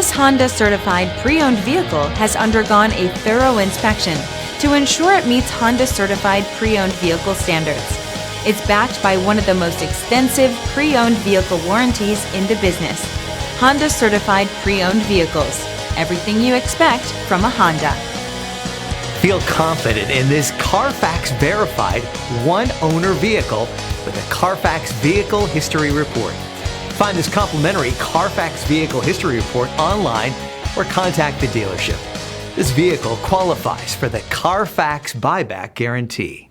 This Honda certified pre-owned vehicle has undergone a thorough inspection to ensure it meets Honda certified pre-owned vehicle standards. It's backed by one of the most extensive pre-owned vehicle warranties in the business. Honda certified pre-owned vehicles. Everything you expect from a Honda. Feel confident in this Carfax verified one-owner vehicle with a Carfax Vehicle History Report. Find this complimentary Carfax Vehicle History Report online or contact the dealership. This vehicle qualifies for the Carfax Buyback Guarantee.